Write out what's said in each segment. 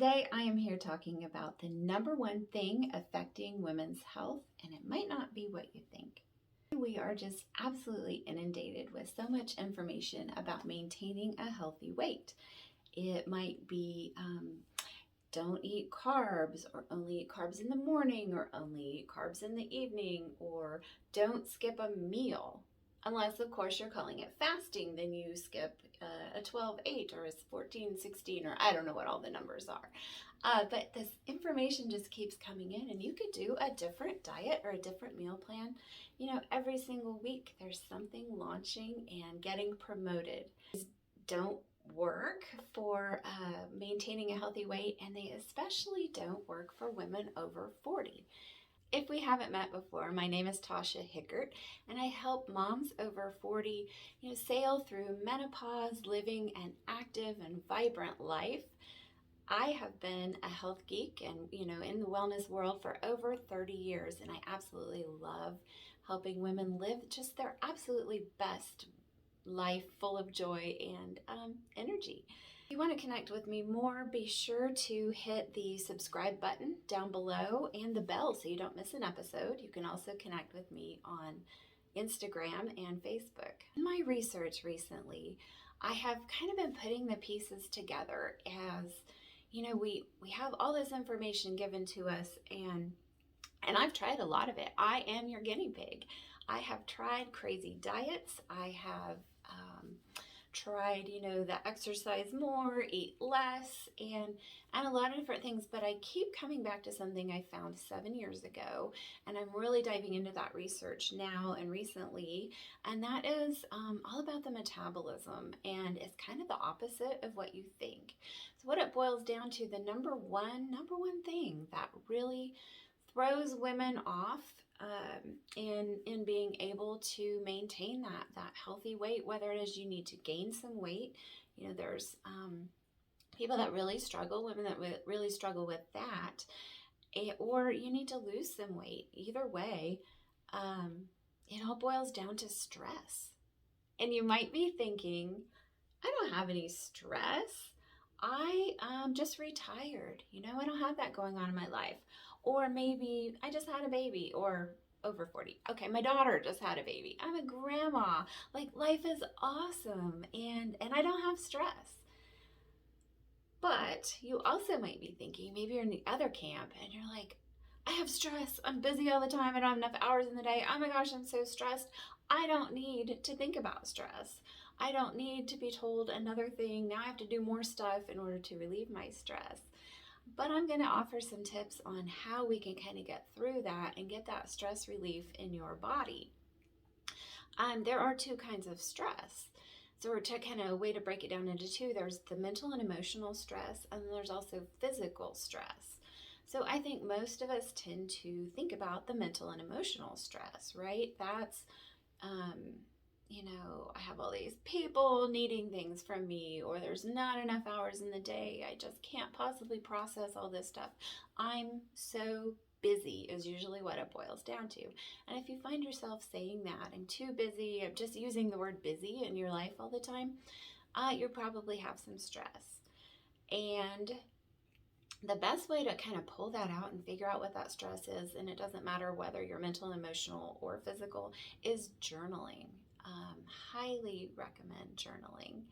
Today, I am here talking about the number one thing affecting women's health, and it might not be what you think. We are just absolutely inundated with so much information about maintaining a healthy weight. It might be don't eat carbs, or only eat carbs in the morning, or only eat carbs in the evening, or don't skip a meal. Unless, of course, you're calling it fasting, then you skip a 12-8 or a 14-16, or I don't know what all the numbers are. But this information just keeps coming in, and you could do a different diet or a different meal plan. Every single week there's something launching and getting promoted. Don't work for maintaining a healthy weight, and they especially don't work for women over 40. If we haven't met before, my name is Tasha Hickert, and I help moms over 40, sail through menopause, living an active and vibrant life. I have been a health geek and, in the wellness world for over 30 years, and I absolutely love helping women live just their absolutely best life, full of joy and energy. If you want to connect with me more, be sure to hit the subscribe button down below and the bell so you don't miss an episode. You can also connect with me on Instagram and Facebook. In my research recently, I have kind of been putting the pieces together as, we have all this information given to us, and I've tried a lot of it. I am your guinea pig. I have tried crazy diets. I have tried, the exercise more, eat less, and a lot of different things. But I keep coming back to something I found 7 years ago, and I'm really diving into that research now and recently. And that is all about the metabolism, and it's kind of the opposite of what you think. So what it boils down to, the number one thing that really throws women off in being able to maintain that healthy weight, whether it is you need to gain some weight. There's people that really struggle, women that really struggle with that, or you need to lose some weight. Either way, it all boils down to stress. And you might be thinking, I don't have any stress. I just retired. I don't have that going on in my life. Or maybe I just had a baby, or over 40. Okay, my daughter just had a baby. I'm a grandma. Like, life is awesome, and I don't have stress. But you also might be thinking, maybe you're in the other camp and you're like, I have stress. I'm busy all the time. I don't have enough hours in the day. Oh my gosh, I'm so stressed. I don't need to think about stress. I don't need to be told another thing. Now I have to do more stuff in order to relieve my stress. But I'm going to offer some tips on how we can kind of get through that and get that stress relief in your body. There are two kinds of stress. So we're kind of a way to break it down into two. There's the mental and emotional stress, and then there's also physical stress. So I think most of us tend to think about the mental and emotional stress, right? That's, I have all these people needing things from me, or there's not enough hours in the day. I just can't possibly process all this stuff. I'm so busy is usually what it boils down to. And if you find yourself saying that, I'm too busy, I'm just using the word busy in your life all the time, you probably have some stress. And the best way to kind of pull that out and figure out what that stress is, and it doesn't matter whether you're mental, emotional, or physical, is journaling. Highly recommend journaling.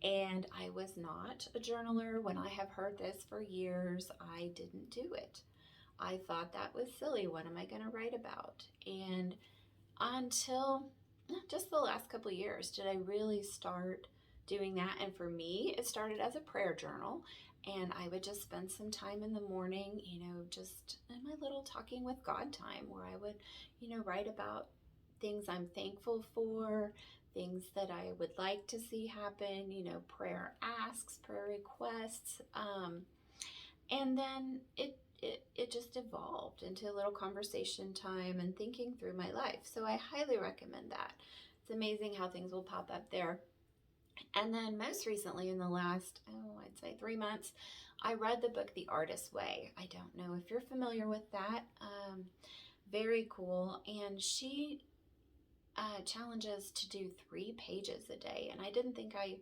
And I was not a journaler. When I have heard this for years, I didn't do it. I thought that was silly. What am I going to write about? And until just the last couple of years did I really start doing that. And for me, it started as a prayer journal. And I would just spend some time in the morning, just in my little talking with God time, where I would, write about things I'm thankful for, things that I would like to see happen, prayer asks, prayer requests. And then it just evolved into a little conversation time and thinking through my life. So I highly recommend that. It's amazing how things will pop up there. And then most recently, in the last, I'd say 3 months, I read the book, The Artist's Way. I don't know if you're familiar with that. Very cool. And she challenges to do 3 pages a day. And I didn't think I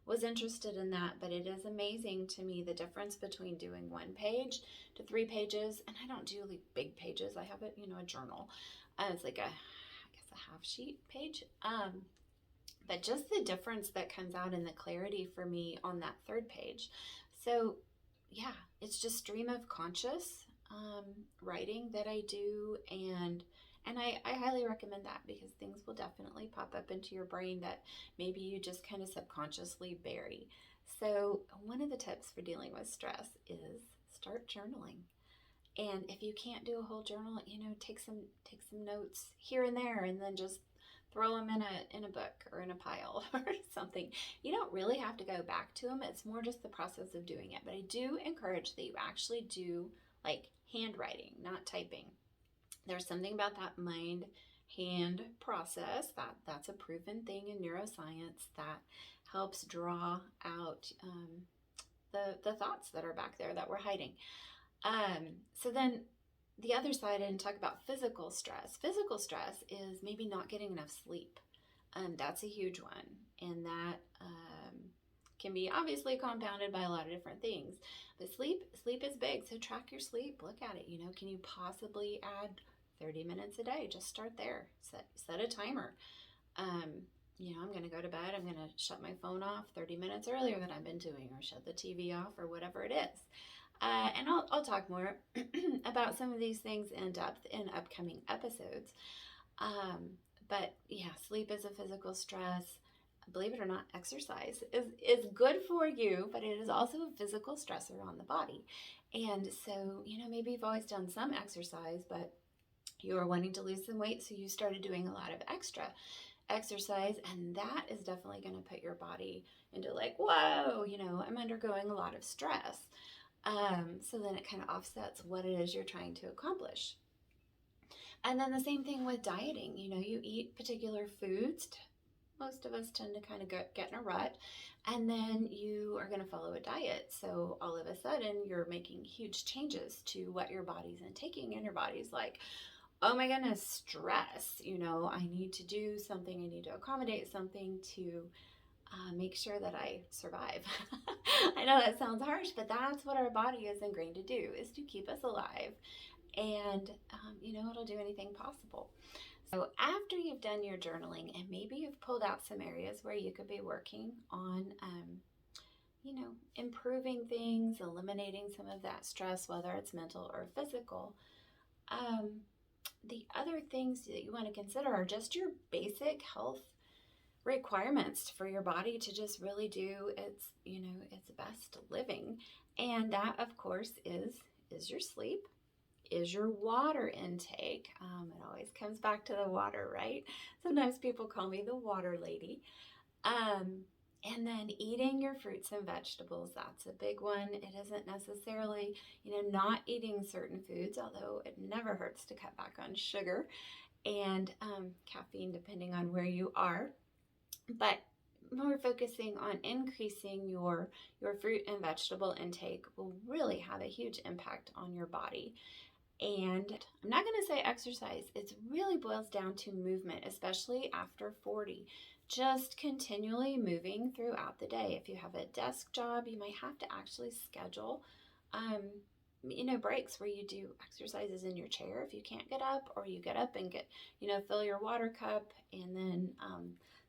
was interested in that, but it is amazing to me the difference between doing 1 page to 3 pages. And I don't do like big pages. I have it, a journal. It's like I guess a half sheet page. But just the difference that comes out in the clarity for me on that 3rd page. So yeah, it's just stream of conscious writing that I do, and I highly recommend that because things will definitely pop up into your brain that maybe you just kind of subconsciously bury. So one of the tips for dealing with stress is start journaling. And if you can't do a whole journal, take some notes here and there, and then just throw them in a book or in a pile or something. You don't really have to go back to them. It's more just the process of doing it. But I do encourage that you actually do like handwriting, not typing. There's something about that mind hand process that's a proven thing in neuroscience that helps draw out the thoughts that are back there that we're hiding. So then the other side, and talk about physical stress. Physical stress is maybe not getting enough sleep. That's a huge one. And that can be obviously compounded by a lot of different things. But sleep is big. So track your sleep. Look at it. Can you possibly add 30 minutes a day? Just start there. Set a timer. I'm going to go to bed. I'm going to shut my phone off 30 minutes earlier than I've been doing, or shut the TV off, or whatever it is. And I'll talk more about some of these things in depth in upcoming episodes. But yeah, sleep is a physical stress. Believe it or not, exercise is good for you, but it is also a physical stressor on the body. And so, maybe you've always done some exercise, but you are wanting to lose some weight, so you started doing a lot of extra exercise, and that is definitely going to put your body into like, whoa, I'm undergoing a lot of stress. So then it kind of offsets what it is you're trying to accomplish. And then the same thing with dieting. You eat particular foods. Most of us tend to kind of get in a rut, and then you are going to follow a diet. So all of a sudden you're making huge changes to what your body's intaking, and your body's like, oh my goodness, stress. I need to do something. I need to accommodate something to make sure that I survive. I know that sounds harsh, but that's what our body is ingrained to do, is to keep us alive. And, it'll do anything possible. So after you've done your journaling, and maybe you've pulled out some areas where you could be working on, improving things, eliminating some of that stress, whether it's mental or physical, the other things that you want to consider are just your basic health requirements for your body to just really do its best living. And that, of course, is your sleep, is your water intake. It always comes back to the water, right? Sometimes people call me the water lady. And then eating your fruits and vegetables, that's a big one. It isn't necessarily, not eating certain foods, although it never hurts to cut back on sugar and caffeine, depending on where you are. But more focusing on increasing your fruit and vegetable intake will really have a huge impact on your body. And I'm not going to say exercise. It really boils down to movement, especially after 40. Just continually moving throughout the day. If you have a desk job, you might have to actually schedule breaks where you do exercises in your chair if you can't get up, or you get up and fill your water cup, and then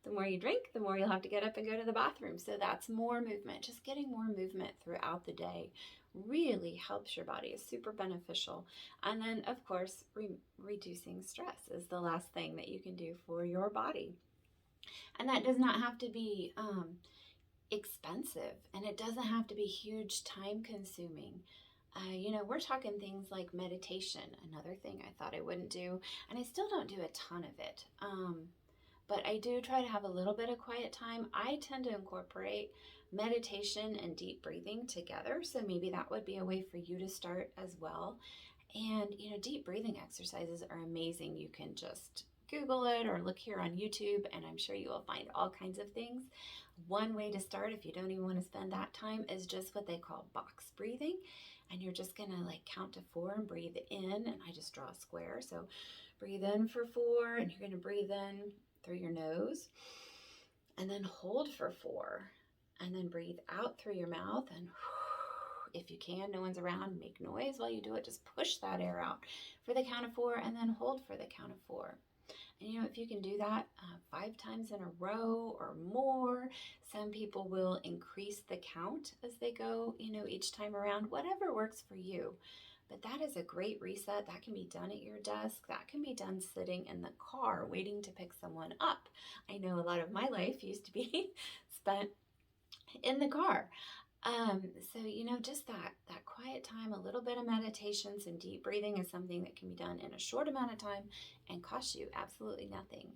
the more you drink, the more you'll have to get up and go to the bathroom. So that's more movement. Just getting more movement throughout the day really helps your body. It's super beneficial. And then, of course, reducing stress is the last thing that you can do for your body. And that does not have to be expensive, and it doesn't have to be huge, time consuming. We're talking things like meditation, another thing I thought I wouldn't do, and I still don't do a ton of it. But I do try to have a little bit of quiet time. I tend to incorporate meditation and deep breathing together, so maybe that would be a way for you to start as well. And, deep breathing exercises are amazing. You can just Google it or look here on YouTube, and I'm sure you will find all kinds of things. One way to start, if you don't even want to spend that time, is just what they call box breathing. And you're just going to count to 4 and breathe in. And I just draw a square. So breathe in for 4, and you're going to breathe in through your nose, and then hold for 4, and then breathe out through your mouth. And if you can, no one's around, make noise while you do it. Just push that air out for the count of 4, and then hold for the count of 4. And if you can do that 5 times in a row or more, some people will increase the count as they go, each time around, whatever works for you. But that is a great reset. That can be done at your desk. That can be done sitting in the car waiting to pick someone up. I know a lot of my life used to be spent in the car. So, just that quiet time, a little bit of meditation, some deep breathing is something that can be done in a short amount of time and cost you absolutely nothing.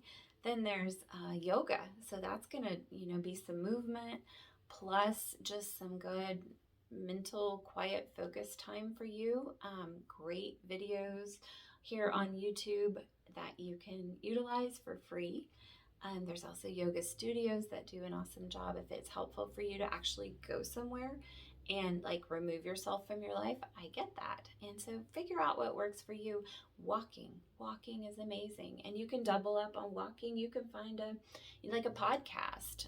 Then there's yoga. So that's going to, be some movement plus just some good mental, quiet, focus time for you. Great videos here on YouTube that you can utilize for free. There's also yoga studios that do an awesome job if it's helpful for you to actually go somewhere and remove yourself from your life. I get that. And so figure out what works for you. Walking is amazing. And you can double up on walking. You can find a podcast,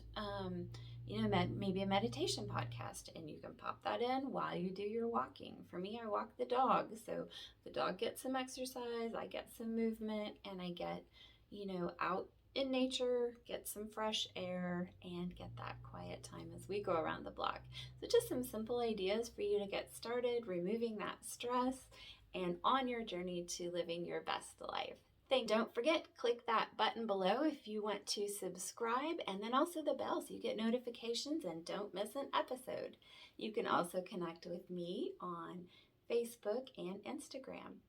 maybe a meditation podcast, and you can pop that in while you do your walking. For me, I walk the dog. So the dog gets some exercise, I get some movement, and I get, out in nature, get some fresh air, and get that quiet time as we go around the block. So just some simple ideas for you to get started, removing that stress, and on your journey to living your best life. Don't forget, click that button below if you want to subscribe, and then also the bell so you get notifications and don't miss an episode. You can also connect with me on Facebook and Instagram.